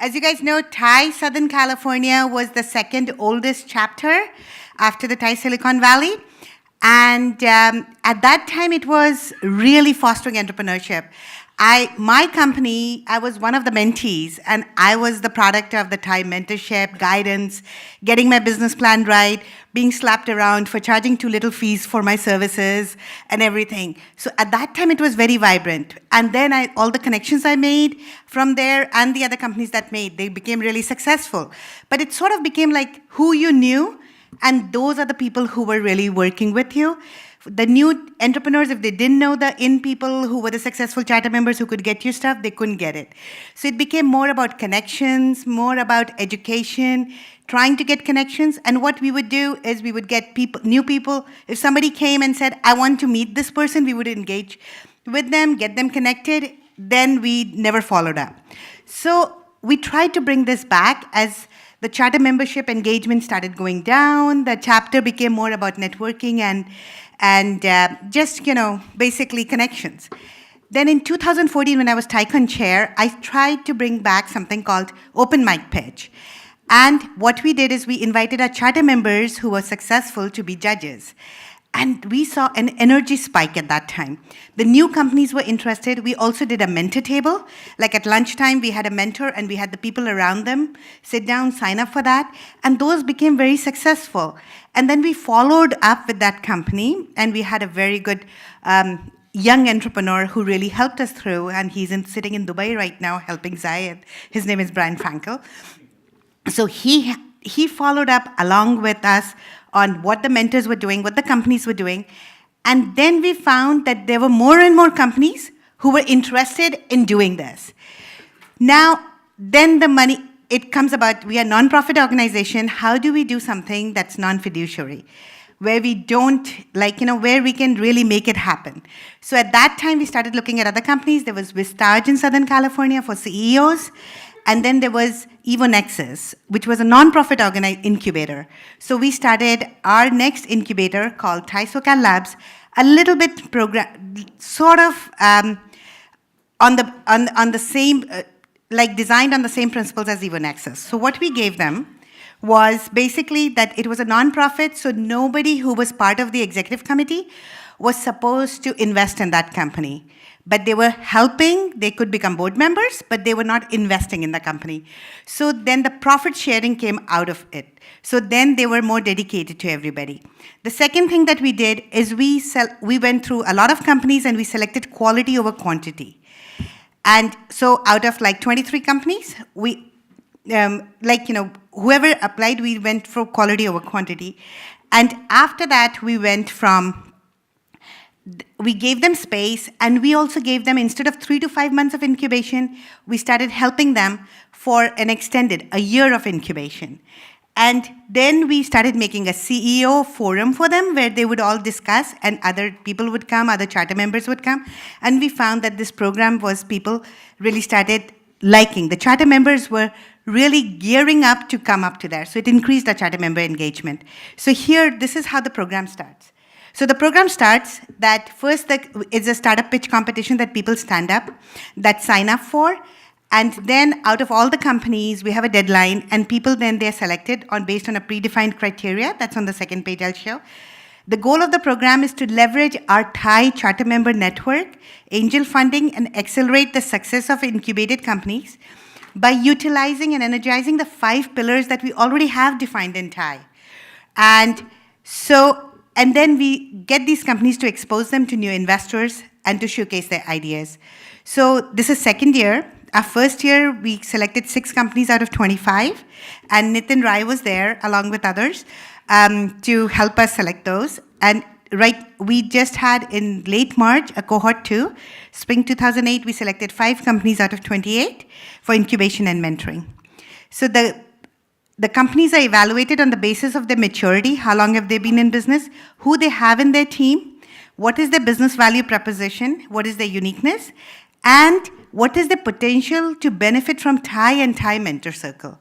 As you guys know, TiE Southern California was the second oldest chapter after the TiE Silicon Valley. And at that time, it was really fostering entrepreneurship. My company, I was one of the mentees, and I was the product of the TiE mentorship, guidance, getting my business plan right, being slapped around for charging too little fees for my services and everything. So at that time, it was very vibrant. And then all the connections I made from there and the other companies that made, they became really successful. But it sort of became like who you knew, and those are the people who were really working with you. The new entrepreneurs, if they didn't know the people who were the successful charter members who could get you stuff, they couldn't get it. So it became more about connections, more about education, trying to get connections. And what we would do is we would get new people. If somebody came and said, I want to meet this person, we would engage with them, get them connected. Then we never followed up. So we tried to bring this back as the charter membership engagement started going down. The chapter became more about networking and just, basically connections. Then in 2014, when I was TiEcon chair, I tried to bring back something called open mic pitch. And what we did is we invited our charter members who were successful to be judges. And we saw an energy spike at that time. The new companies were interested. We also did a mentor table. Like at lunchtime, we had a mentor and we had the people around them sit down, sign up for that. And those became very successful. And then we followed up with that company, and we had a very good young entrepreneur who really helped us through. And he's sitting in Dubai right now helping Zayed. His name is Brian Frankel. So he followed up along with us on what the mentors were doing, what the companies were doing. And then we found that there were more and more companies who were interested in doing this. Now, then the money, it comes about, we are a nonprofit organization. How do we do something that's non-fiduciary? Where we don't, where we can really make it happen. So at that time, we started looking at other companies. There was Vistage in Southern California for CEOs. And then there was EvoNexus, which was a nonprofit incubator. So we started our next incubator called Tricycle Labs, a little bit sort of on the same, designed on the same principles as EvoNexus. So what we gave them was basically that it was a nonprofit, so nobody who was part of the executive committee was supposed to invest in that company. But they were helping, they could become board members, but they were not investing in the company. So then the profit sharing came out of it. So then they were more dedicated to everybody. The second thing that we did is we went through a lot of companies and we selected quality over quantity. And so out of 23 companies, whoever applied, we went for quality over quantity. And after that, we gave them space, and we also gave them, instead of 3 to 5 months of incubation, we started helping them for a year of incubation. And then we started making a CEO forum for them where they would all discuss, and other people would come, other charter members would come. And we found that this program people really started liking. The charter members were really gearing up to come up to there. So it increased our charter member engagement. So here, this is how the program starts. So the program starts that first it's a startup pitch competition that people stand up, that sign up for. And then out of all the companies, we have a deadline, and people then they're selected based on a predefined criteria. That's on the second page I'll show. The goal of the program is to leverage our TiE charter member network, angel funding, and accelerate the success of incubated companies by utilizing and energizing the 5 pillars that we already have defined in TiE. And then we get these companies to expose them to new investors and to showcase their ideas. So this is second year. Our first year, we selected 6 companies out of 25, and Nitin Rai was there along with others to help us select those. And we just had in late March a cohort 2. Spring 2008, we selected 5 companies out of 28 for incubation and mentoring. So the companies are evaluated on the basis of their maturity, how long have they been in business, who they have in their team, what is their business value proposition, what is their uniqueness, and what is the potential to benefit from TiE and TiE Mentor Circle.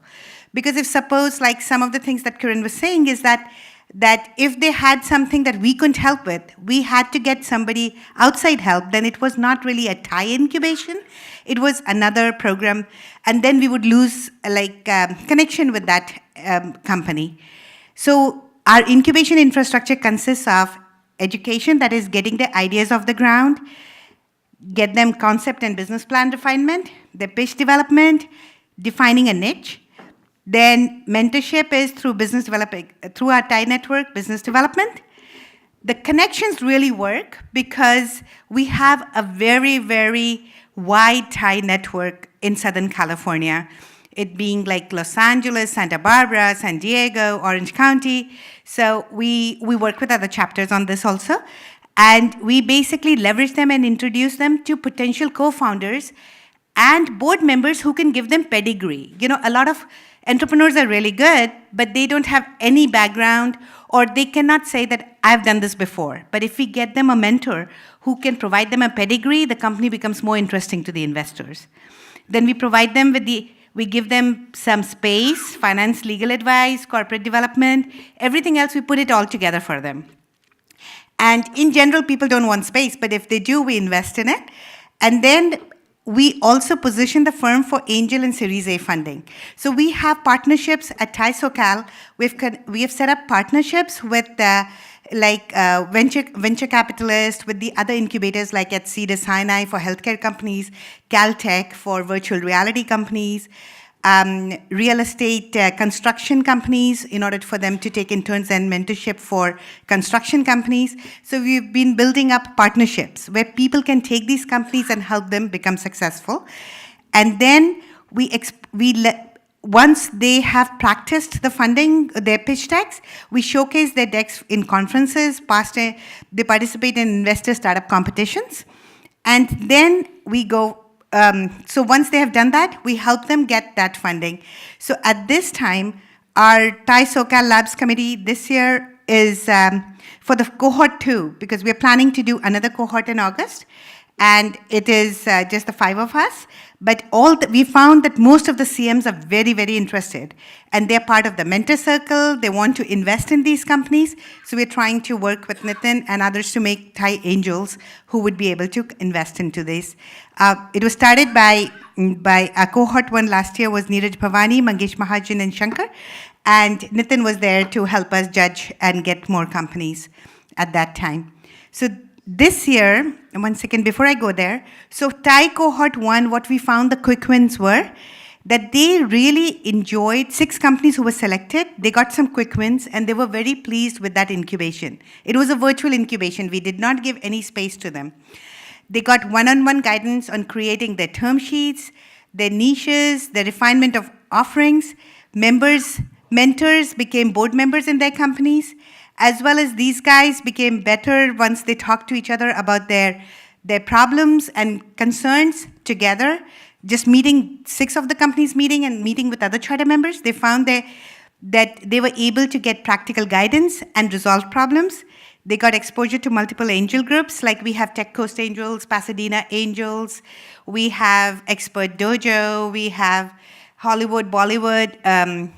Because if suppose, some of the things that Kiran was saying is that that if they had something that we couldn't help with, we had to get somebody outside help. Then it was not really a TiE incubation. It was another program. And then we would lose connection with that company. So our incubation infrastructure consists of education, that is getting the ideas off the ground, get them concept and business plan refinement, the pitch development, defining a niche. Then mentorship is through business development, through our TiE network, business development. The connections really work because we have a very, very wide TiE network in Southern California, it being like Los Angeles, Santa Barbara, San Diego, Orange County. So we work with other chapters on this also. And we basically leverage them and introduce them to potential co-founders and board members who can give them pedigree. A lot of entrepreneurs are really good, but they don't have any background, or they cannot say that I've done this before. But if we get them a mentor who can provide them a pedigree, the company becomes more interesting to the investors. Then we provide them with we give them some space, finance, legal advice, corporate development, everything else, we put it all together for them. And in general, people don't want space, but if they do, we invest in it. And then we also position the firm for angel and Series A funding. So we have partnerships at TiE SoCal. We have set up partnerships with venture capitalists, with the other incubators like at Cedar Sinai for healthcare companies, CalTech for virtual reality companies, real estate construction companies in order for them to take interns and mentorship for construction companies. So we've been building up partnerships where people can take these companies and help them become successful. And then once they have practiced the funding, their pitch decks, we showcase their decks in conferences, they participate in investor startup competitions, and then we go. So once they have done that, we help them get that funding. So at this time, our TiE SoCal Labs committee this year is for the cohort 2, because we're planning to do another cohort in August, and it is just the 5 of us. But we found that most of the CMs are very, very interested, and they're part of the mentor circle. They want to invest in these companies. So we're trying to work with Nitin and others to make TiE angels who would be able to invest into this. It was started by a cohort 1 last year was Neeraj Bhavani, Mangesh Mahajan, and Shankar. And Nitin was there to help us judge and get more companies at that time. So this year, 1 second before I go there, so TiE cohort 1, what we found the quick wins were that they really enjoyed 6 companies who were selected. They got some quick wins, and they were very pleased with that incubation. It was a virtual incubation. We did not give any space to them. They got one-on-one guidance on creating their term sheets, their niches, the refinement of offerings. Mentors became board members in their companies, as well as these guys became better once they talked to each other about their problems and concerns together. Just meeting 6 of the companies and meeting with other charter members, they found that they were able to get practical guidance and resolve problems. They got exposure to multiple angel groups, like we have Tech Coast Angels, Pasadena Angels, we have Expert Dojo, we have Hollywood, Bollywood,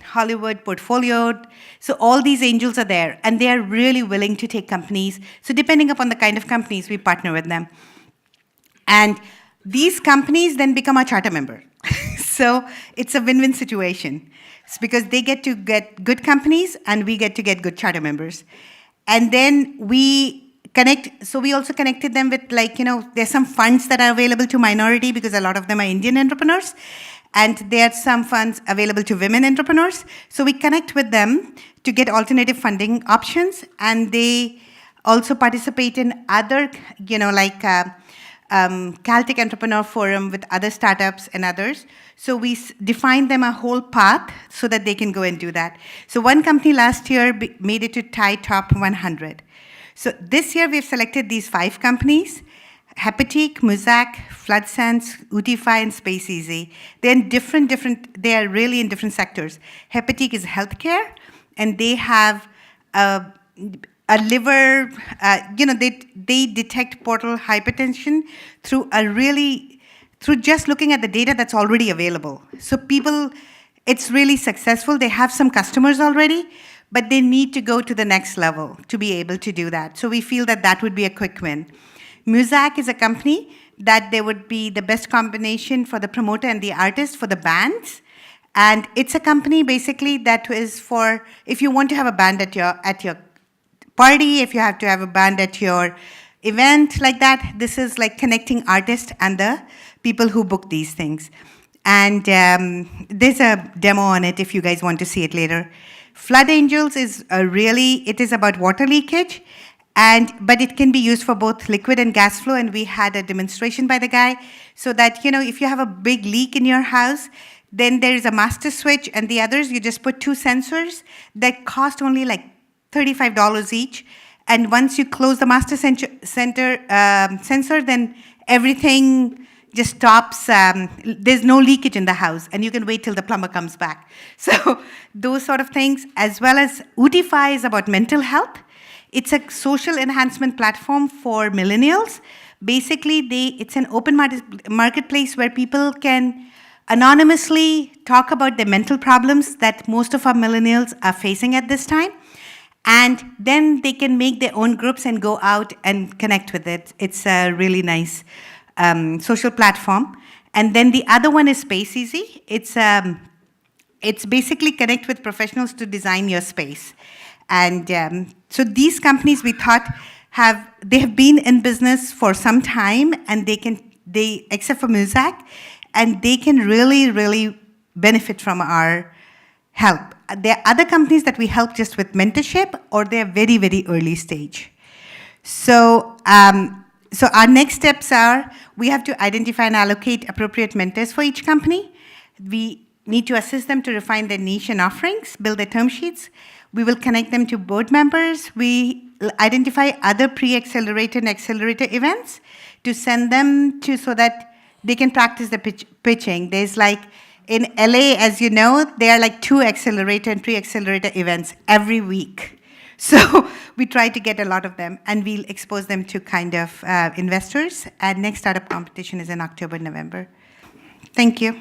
Hollywood Portfolio. So all these angels are there, and they are really willing to take companies. So depending upon the kind of companies, we partner with them. And these companies then become our charter member. So it's a win-win situation. It's because they get to get good companies, and we get to get good charter members. And then we connect, so we also connected them with, there's some funds that are available to minority, because a lot of them are Indian entrepreneurs. And there are some funds available to women entrepreneurs. So we connect with them to get alternative funding options. And they also participate in other, Caltech Entrepreneur Forum with other startups and others. So we define them a whole path so that they can go and do that. So one company last year made it to TiE Top 100. So this year we've selected these 5 companies: Hepatic, Muzak, FloodSense, Utify, and SpaceEasy. They're in they are really in different sectors. Hepatic is healthcare, and they have a liver, they detect portal hypertension through just looking at the data that's already available. So it's really successful. They have some customers already, but they need to go to the next level to be able to do that. So we feel that that would be a quick win. Muzak is a company that there would be the best combination for the promoter and the artist for the bands. And it's a company basically that is for, if you want to have a band at your party, if you have to have a band at your event like that, this is like connecting artists and the people who book these things. And there's a demo on it if you guys want to see it later. Flood Angels is it is about water leakage, but it can be used for both liquid and gas flow, and we had a demonstration by the guy, so that, if you have a big leak in your house, then there is a master switch, and the others, you just put 2 sensors that cost only like $35 each, and once you close the master sensor, then everything just stops. There's no leakage in the house, and you can wait till the plumber comes back. So those sort of things, as well as Utify is about mental health. It's a social enhancement platform for millennials. Basically, it's an open marketplace where people can anonymously talk about the mental problems that most of our millennials are facing at this time. And then they can make their own groups and go out and connect with it. It's a really nice social platform. And then the other one is Space Easy. It's basically connect with professionals to design your space. And so these companies, we thought, have been in business for some time, and they except for Muzak, and they can really, really benefit from our help. There are other companies that we help just with mentorship, or they're very, very early stage. So our next steps are, we have to identify and allocate appropriate mentors for each company. We need to assist them to refine their niche and offerings, build their term sheets. We will connect them to board members. We identify other pre-accelerator and accelerator events to send them to, so that they can practice the pitching. There's like, in LA, as you know, there are like 2 accelerator and pre-accelerator events every week. So we try to get a lot of them, and we'll expose them to kind of investors. And next startup competition is in October, November. Thank you.